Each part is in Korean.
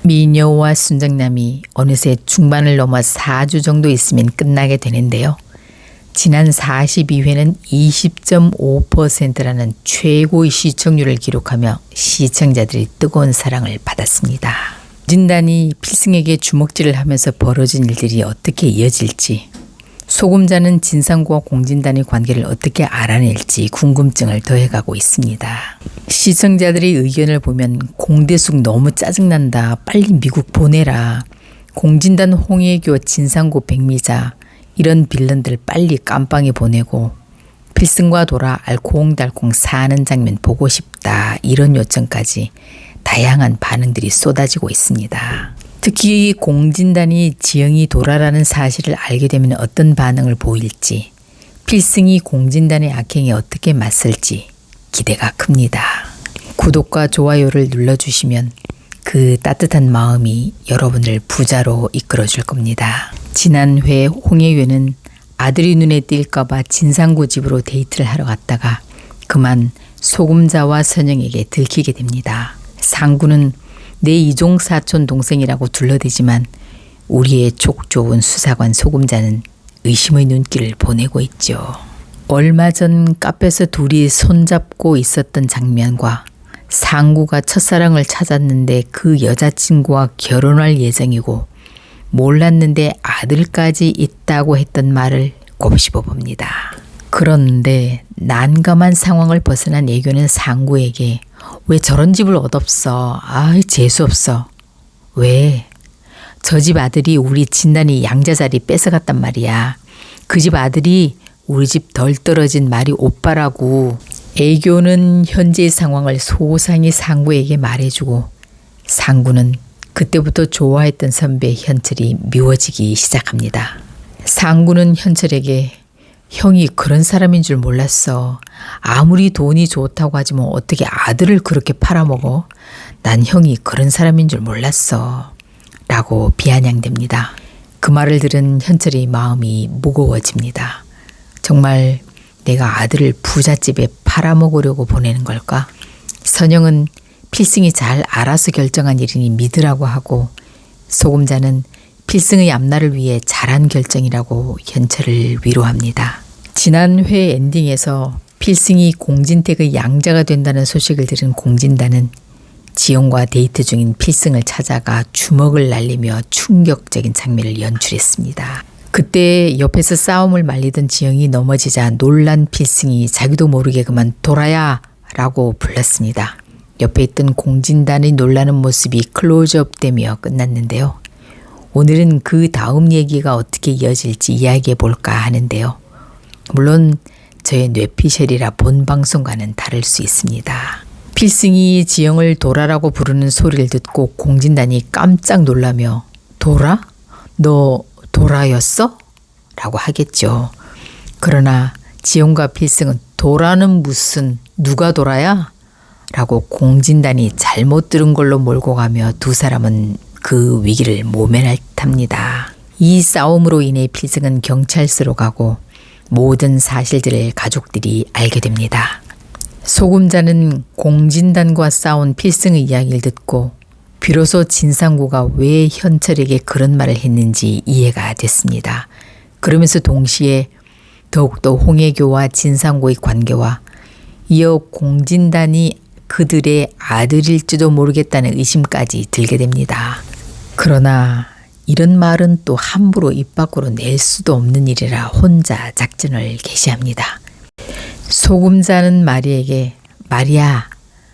미녀와 순정남이 어느새 중반을 넘어 4주 정도 있으면 끝나게 되는데요. 지난 42회는 20.5%라는 최고의 시청률을 기록하며 시청자들이 뜨거운 사랑을 받았습니다. 진단이 필승에게 주먹질을 하면서 벌어진 일들이 어떻게 이어질지, 소금자는 진상구와 공진단의 관계를 어떻게 알아낼지 궁금증을 더해가고 있습니다. 시청자들의 의견을 보면 공대숙 너무 짜증난다, 빨리 미국 보내라, 공진단 홍혜교, 진상구 백미자 이런 빌런들 빨리 깜빵에 보내고 필승과 돌아 알콩달콩 사는 장면 보고 싶다, 이런 요청까지 다양한 반응들이 쏟아지고 있습니다. 특히 공진단이 지영이 돌아라는 사실을 알게 되면 어떤 반응을 보일지, 필승이 공진단의 악행에 어떻게 맞설지 기대가 큽니다. 구독과 좋아요를 눌러주시면 그 따뜻한 마음이 여러분을 부자로 이끌어줄 겁니다. 지난 회 홍혜유는 아들이 눈에 띌까봐 진상구 집으로 데이트를 하러 갔다가 그만 소금자와 선영에게 들키게 됩니다. 상구는 내 이종 사촌 동생이라고 둘러대지만 우리의 촉 좋은 수사관 소금자는 의심의 눈길을 보내고 있죠. 얼마 전 카페에서 둘이 손잡고 있었던 장면과 상구가 첫사랑을 찾았는데 그 여자친구와 결혼할 예정이고 몰랐는데 아들까지 있다고 했던 말을 곱씹어 봅니다. 그런데 난감한 상황을 벗어난 애교는 상구에게 왜 저런 집을 얻었어? 아이 재수없어. 왜? 저 집 아들이 우리 진단이 양자 자리 뺏어갔단 말이야. 그 집 아들이 우리 집 덜 떨어진 말이 오빠라고. 애교는 현재의 상황을 소상히 상구에게 말해주고 상구는 그때부터 좋아했던 선배 현철이 미워지기 시작합니다. 상구는 현철에게 형이 그런 사람인 줄 몰랐어. 아무리 돈이 좋다고 하지 뭐 어떻게 아들을 그렇게 팔아먹어? 난 형이 그런 사람인 줄 몰랐어. 라고 비아냥댑니다. 그 말을 들은 현철의 마음이 무거워집니다. 정말 내가 아들을 부잣집에 팔아먹으려고 보내는 걸까? 선영은 필승이 잘 알아서 결정한 일이니 믿으라고 하고 소금자는 필승의 앞날을 위해 잘한 결정이라고 현철을 위로합니다. 지난 회 엔딩에서 필승이 공진택의 양자가 된다는 소식을 들은 공진단은 지영과 데이트 중인 필승을 찾아가 주먹을 날리며 충격적인 장면을 연출했습니다. 그때 옆에서 싸움을 말리던 지영이 넘어지자 놀란 필승이 자기도 모르게 그만 돌아야 라고 불렀습니다. 옆에 있던 공진단의 놀라는 모습이 클로즈업되며 끝났는데요. 오늘은 그 다음 얘기가 어떻게 이어질지 이야기해 볼까 하는데요. 물론 저의 뇌피셜이라 본 방송과는 다를 수 있습니다. 필승이 지영을 도라라고 부르는 소리를 듣고 공진단이 깜짝 놀라며 도라? 너 도라였어? 라고 하겠죠. 그러나 지영과 필승은 도라는 무슨 누가 도라야? 라고 공진단이 잘못 들은 걸로 몰고 가며 두 사람은 그 위기를 모면할 듯합니다. 이 싸움으로 인해 필승은 경찰서로 가고 모든 사실들을 가족들이 알게 됩니다. 소금자는 공진단과 싸운 필승의 이야기를 듣고 비로소 진상구가 왜 현철에게 그런 말을 했는지 이해가 됐습니다. 그러면서 동시에 더욱더 홍혜교와 진상구의 관계와 이어 공진단이 그들의 아들일지도 모르겠다는 의심까지 들게 됩니다. 그러나 이런 말은 또 함부로 입 밖으로 낼 수도 없는 일이라 혼자 작전을 개시합니다. 소금자는 마리에게 마리야,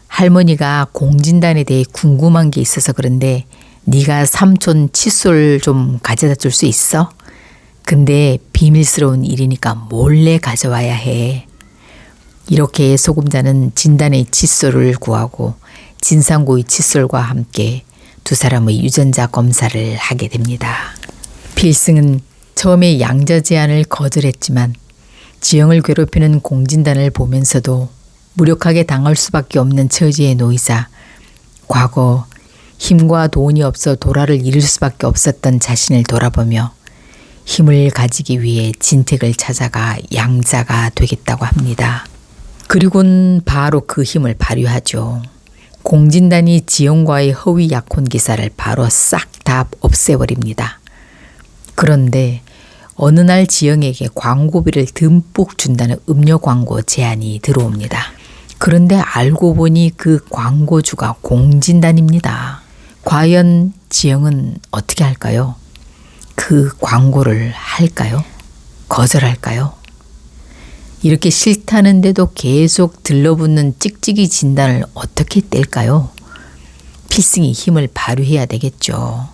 할머니가 공진단에 대해 궁금한 게 있어서 그런데 네가 삼촌 칫솔 좀 가져다 줄 수 있어? 근데 비밀스러운 일이니까 몰래 가져와야 해. 이렇게 소금자는 진단의 칫솔을 구하고 진상구의 칫솔과 함께 두 사람의 유전자 검사를 하게 됩니다. 필승은 처음에 양자 제안을 거절했지만 지영을 괴롭히는 공진단을 보면서도 무력하게 당할 수밖에 없는 처지에 놓이자 과거 힘과 돈이 없어 도라를 잃을 수밖에 없었던 자신을 돌아보며 힘을 가지기 위해 진택을 찾아가 양자가 되겠다고 합니다. 그리고는 바로 그 힘을 발휘하죠. 공진단이 지영과의 허위 약혼 기사를 바로 싹 다 없애버립니다. 그런데 어느 날 지영에게 광고비를 듬뿍 준다는 음료 광고 제안이 들어옵니다. 그런데 알고 보니 그 광고주가 공진단입니다. 과연 지영은 어떻게 할까요? 그 광고를 할까요? 거절할까요? 이렇게 싫다는데도 계속 들러붙는 찍찍이 진단을 어떻게 뗄까요? 필승이 힘을 발휘해야 되겠죠.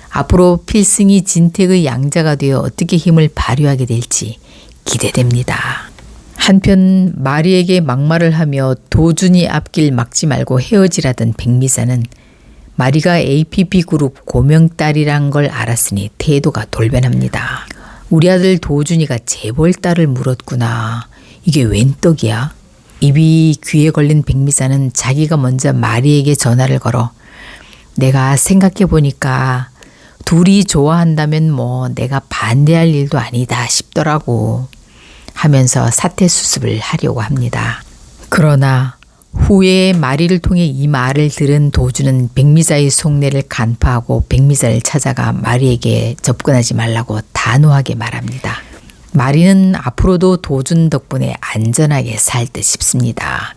앞으로 필승이 진택의 양자가 되어 어떻게 힘을 발휘하게 될지 기대됩니다. 한편 마리에게 막말을 하며 도준이 앞길 막지 말고 헤어지라던 백미사는 마리가 APP그룹 고명딸이란 걸 알았으니 태도가 돌변합니다. 우리 아들 도준이가 재벌딸을 물었구나. 이게 웬 떡이야? 입이 귀에 걸린 백미사는 자기가 먼저 마리에게 전화를 걸어 내가 생각해보니까 둘이 좋아한다면 뭐 내가 반대할 일도 아니다 싶더라고 하면서 사퇴 수습을 하려고 합니다. 그러나 후에 마리를 통해 이 말을 들은 도준은 백미사의 속내를 간파하고 백미사를 찾아가 마리에게 접근하지 말라고 단호하게 말합니다. 마리는 앞으로도 도준 덕분에 안전하게 살 듯 싶습니다.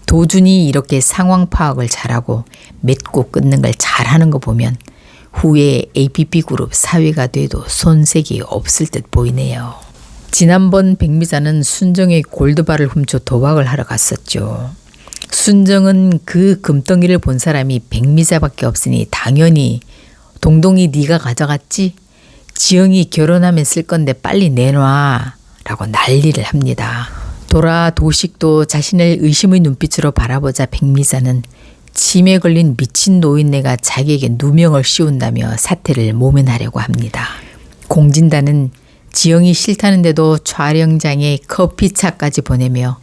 도준이 이렇게 상황 파악을 잘하고 맺고 끊는 걸 잘하는 거 보면 후에 APP그룹 사회가 돼도 손색이 없을 듯 보이네요. 지난번 백미사는 순정의 골드바를 훔쳐 도박을 하러 갔었죠. 순정은 그 금덩이를 본 사람이 백미사밖에 없으니 당연히 동동이 네가 가져갔지? 지영이 결혼하면 쓸 건데 빨리 내놔 라고 난리를 합니다. 돌아 도식도 자신을 의심의 눈빛으로 바라보자 백미사는 치매에 걸린 미친 노인네가 자기에게 누명을 씌운다며 사태를 모면하려고 합니다. 공진단은 지영이 싫다는데도 촬영장에 커피차까지 보내며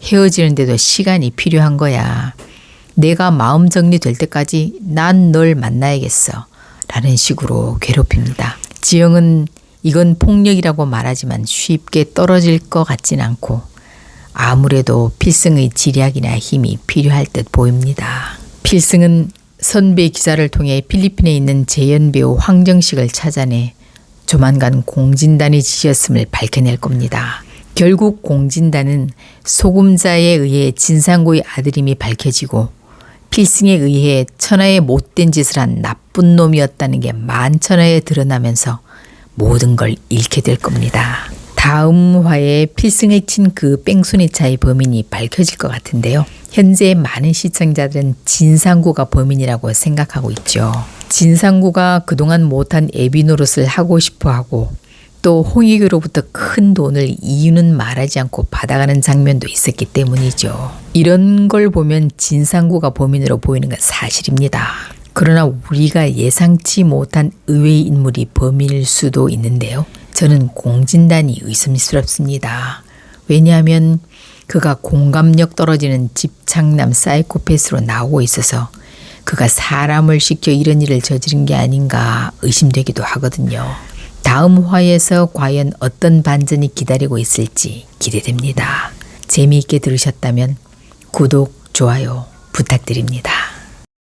헤어지는데도 시간이 필요한 거야. 내가 마음 정리될 때까지 난 널 만나야겠어. 라는 식으로 괴롭힙니다. 지영은 이건 폭력이라고 말하지만 쉽게 떨어질 것 같진 않고 아무래도 필승의 지략이나 힘이 필요할 듯 보입니다. 필승은 선배 기사를 통해 필리핀에 있는 재연 배우 황정식을 찾아내 조만간 공진단이 지었음을 밝혀낼 겁니다. 결국 공진단은 소금자에 의해 진상고의 아들임이 밝혀지고 필승에 의해 천하의 못된 짓을 한 나쁜 놈이었다는 게 만천하에 드러나면서 모든 걸 잃게 될 겁니다. 다음 화에 필승을 친 그 뺑소니차의 범인이 밝혀질 것 같은데요. 현재 많은 시청자들은 진상구가 범인이라고 생각하고 있죠. 진상구가 그동안 못한 애비 노릇을 하고 싶어하고 또 홍익규로부터 큰 돈을 이유는 말하지 않고 받아가는 장면도 있었기 때문이죠. 이런 걸 보면 진상구가 범인으로 보이는 건 사실입니다. 그러나 우리가 예상치 못한 의외의 인물이 범인일 수도 있는데요. 저는 공진단이 의심스럽습니다. 왜냐하면 그가 공감력 떨어지는 집착남 사이코패스로 나오고 있어서 그가 사람을 시켜 이런 일을 저지른 게 아닌가 의심되기도 하거든요. 다음 화에서 과연 어떤 반전이 기다리고 있을지 기대됩니다. 재미있게 들으셨다면 구독, 좋아요 부탁드립니다.